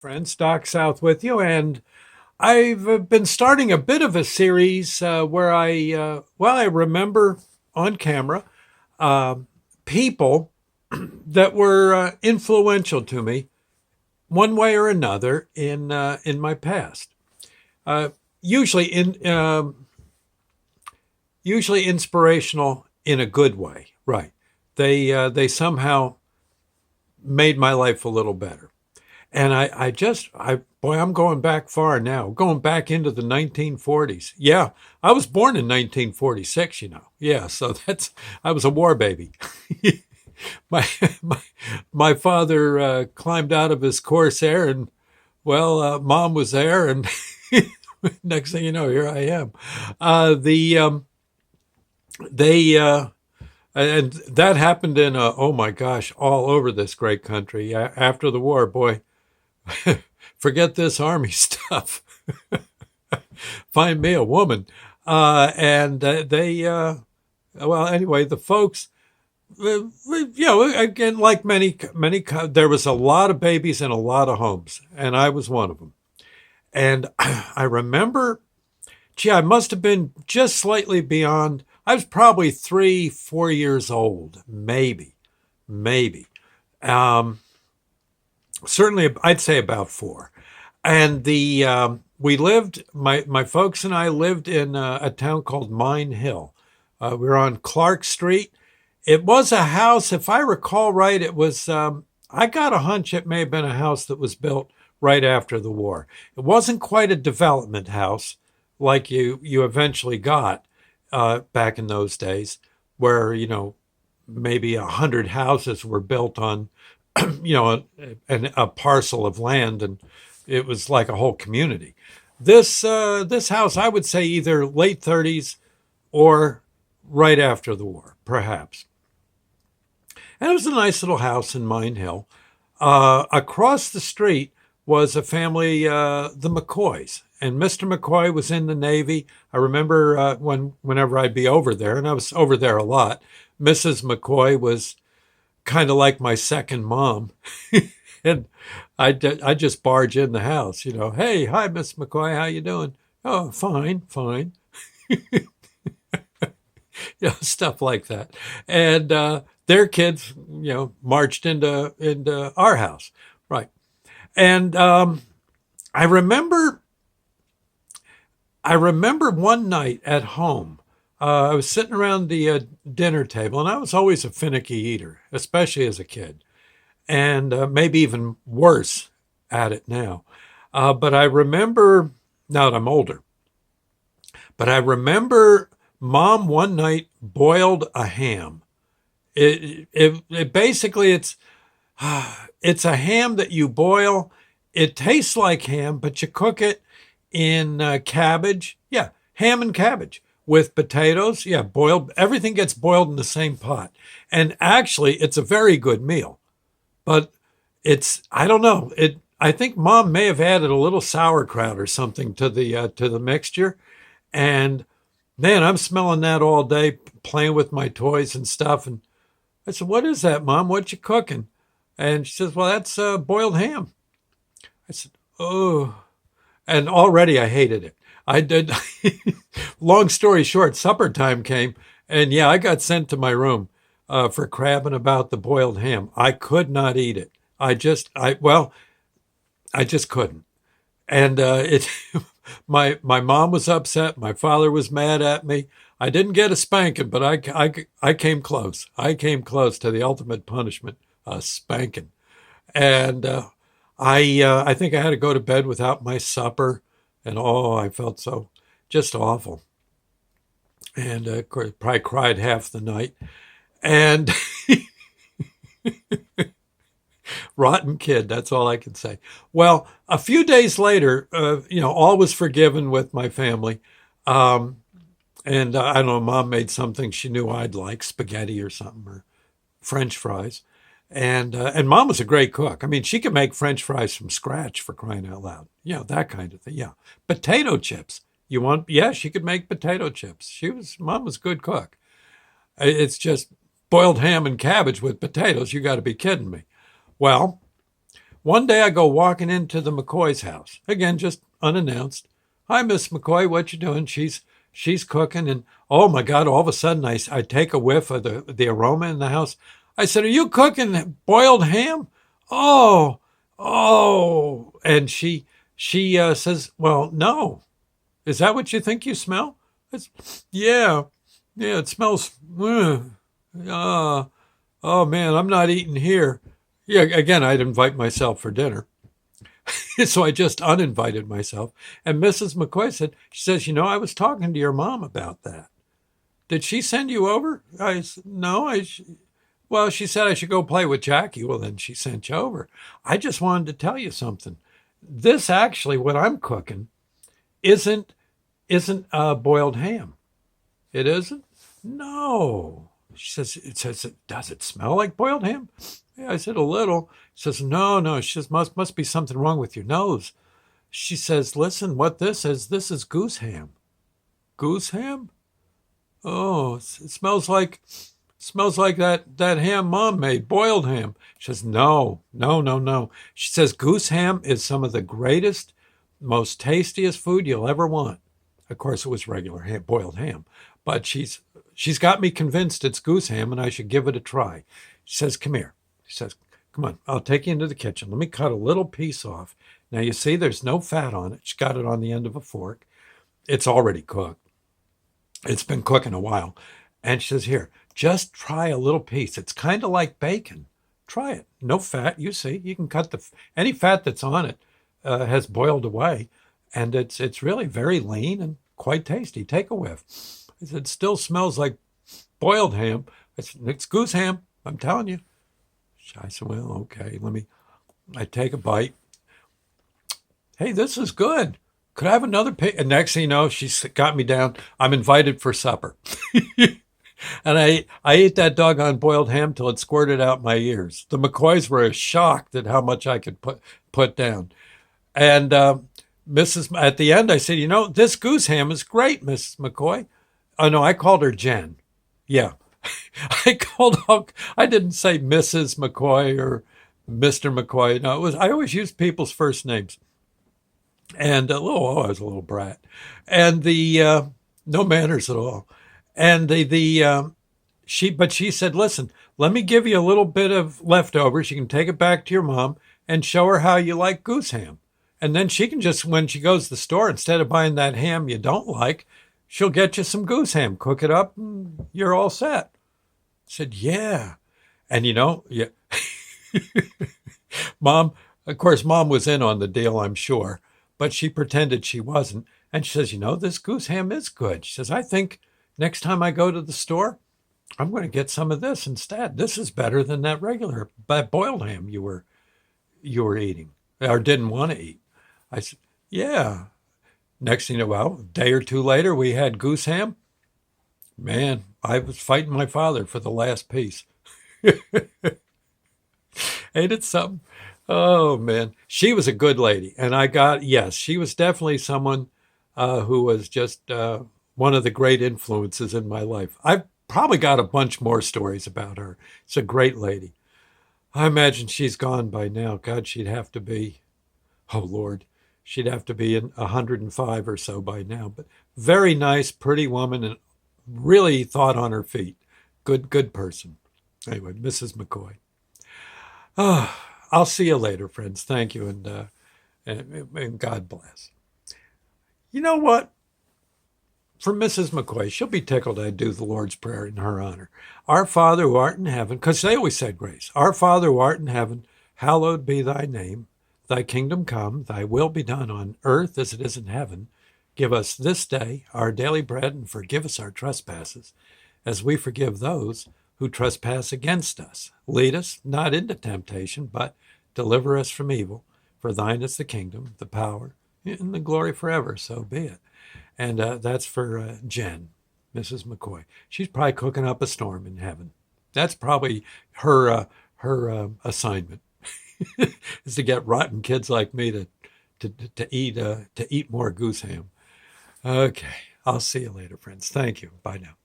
Friends, Doc South with you, and I've been starting a bit of a series where I remember on camera uh, people that were influential to me one way or another in my past. Uh, usually usually inspirational in a good way, right? They somehow made my life a little better. And boy, I'm going back far now, going back into the 1940s. Yeah, I was born in 1946, you know. Yeah, so I was a war baby. my, my, my father climbed out of his Corsair and, mom was there. And next thing you know, here I am. They, and that happened oh my gosh, all over this great country. After the war, boy, forget this army stuff. Find me a woman. And anyway, the folks, again, like many, there was a lot of babies in a lot of homes, and I was one of them. And I remember, I must have been just slightly beyond. I was probably 3, 4 years old, maybe. Um, Certainly, I'd say about four. And we lived, my folks and I lived in a town called Mine Hill. We were on Clark Street. It was a house, if I recall right, it was, I got a hunch it may have been a house that was built right after the war. It wasn't quite a development house like you eventually got back in those days, where, maybe 100 houses were built on a parcel of land, and it was like a whole community. This house, I would say, either late 30s or right after the war, perhaps. And it was a nice little house in Mine Hill. Across the street was a family, the McCoys, and Mr. McCoy was in the Navy. I remember whenever I'd be over there, and I was over there a lot. Mrs. McCoy was kind of like my second mom. And I just barge in the house, hey, hi, Miss McCoy, how you doing? Oh, fine. Stuff like that. And their kids, marched into our house, right? And I remember I remember one night at home. I was sitting around the dinner table, and I was always a finicky eater, especially as a kid, and maybe even worse at it now. But I remember, now that I'm older, but I remember mom one night boiled a ham. It basically it's a ham that you boil. It tastes like ham, but you cook it in cabbage. Yeah, ham and cabbage with potatoes. Yeah, boiled. Everything gets boiled in the same pot. And actually, it's a very good meal. But I don't know. I think mom may have added a little sauerkraut or something to the mixture. And man, I'm smelling that all day, playing with my toys and stuff. And I said, "What is that, Mom? What you cooking?" And she says, "Well, that's boiled ham." I said, "Oh," and already I hated it. I did. Long story short, supper time came, and yeah, I got sent to my room for crabbing about the boiled ham. I could not eat it. I just couldn't. And my mom was upset. My father was mad at me. I didn't get a spanking, but I came close. I came close to the ultimate punishment, a spanking. And I think I had to go to bed without my supper, and oh, I felt so just awful. And of course, probably cried half the night. And rotten kid, that's all I can say. Well, a few days later, all was forgiven with my family. And I don't know, mom made something she knew I'd like, spaghetti or something, or French fries. And mom was a great cook. I mean, she could make French fries from scratch, for crying out loud. That kind of thing. Yeah. Potato chips. Yeah, she could make potato chips. Mom was a good cook. It's just boiled ham and cabbage with potatoes. You got to be kidding me. Well, One day I go walking into the McCoy's house. Again, just unannounced. Hi, Miss McCoy, what you doing? She's cooking, and oh my God, all of a sudden I take a whiff of the aroma in the house. I said, "Are you cooking boiled ham?" Oh, oh. And she says, "Well, no. Is that what you think you smell?" It's, yeah, yeah, it smells. Oh man, I'm not eating here. Yeah, again, I'd invite myself for dinner. So I just uninvited myself. And Mrs. McCoy said, she says, I was talking to your mom about that. Did she send you over? I said, no, well, she said I should go play with Jackie. Well, then she sent you over. I just wanted to tell you something. This actually, what I'm cooking, isn't boiled ham. It isn't? No. She says, does it smell like boiled ham? Yeah, I said, a little. She says, no. She says, must be something wrong with your nose. She says, listen, what this is goose ham. Goose ham? Oh, it smells like that ham mom made, boiled ham. She says, no. She says, goose ham is some of the greatest, most tastiest food you'll ever want. Of course, it was regular ham, boiled ham, but she's got me convinced it's goose ham and I should give it a try. She says, come here. She says, come on, I'll take you into the kitchen. Let me cut a little piece off. Now, you see, there's no fat on it. She got it on the end of a fork. It's already cooked. It's been cooking a while. And she says, here, just try a little piece. It's kind of like bacon. Try it. No fat. You see, you can cut any fat that's on it has boiled away. And it's really very lean and quite tasty. Take a whiff. It still smells like boiled ham. It's goose ham. I'm telling you. I said, well, okay, I take a bite. Hey, this is good. Could I have another piece? And next thing you know, she's got me down. I'm invited for supper. And I ate that doggone boiled ham till it squirted out my ears. The McCoys were shocked at how much I could put down. And at the end, I said, this goose ham is great, Mrs. McCoy. Oh, no, I called her Jen. Yeah. I didn't say Mrs. McCoy or Mr. McCoy. No, I always used people's first names. And I was a little brat. And no manners at all. And she said, listen, let me give you a little bit of leftovers. You can take it back to your mom and show her how you like goose ham. And then she can just, when she goes to the store, instead of buying that ham you don't like, she'll get you some goose ham, cook it up, and you're all set. I said, yeah. And yeah. Mom was in on the deal, I'm sure, but she pretended she wasn't. And she says, this goose ham is good. She says, I think next time I go to the store, I'm going to get some of this instead. This is better than that regular boiled ham you were eating or didn't want to eat. I said, yeah. Next thing you know, a day or two later, we had goose ham. Man, I was fighting my father for the last piece. Ain't it something? Oh, man. She was a good lady. And she was definitely someone who was just one of the great influences in my life. I've probably got a bunch more stories about her. It's a great lady. I imagine she's gone by now. God, she'd have to be, oh, Lord. She'd have to be in 105 or so by now, but very nice, pretty woman, and really thought on her feet. Good person. Anyway, Mrs. McCoy. I'll see you later, friends. Thank you, and God bless. You know what? For Mrs. McCoy, she'll be tickled I do the Lord's Prayer in her honor. Our Father who art in heaven, because they always said grace. Our Father who art in heaven, hallowed be thy name. Thy kingdom come, thy will be done on earth as it is in heaven. Give us this day our daily bread, and forgive us our trespasses, as we forgive those who trespass against us. Lead us not into temptation, but deliver us from evil. For thine is the kingdom, the power, and the glory forever. So be it. And that's for Jen, Mrs. McCoy. She's probably cooking up a storm in heaven. That's probably her assignment. Is to get rotten kids like me to eat more goose ham. Okay, I'll see you later, friends. Thank you. Bye now.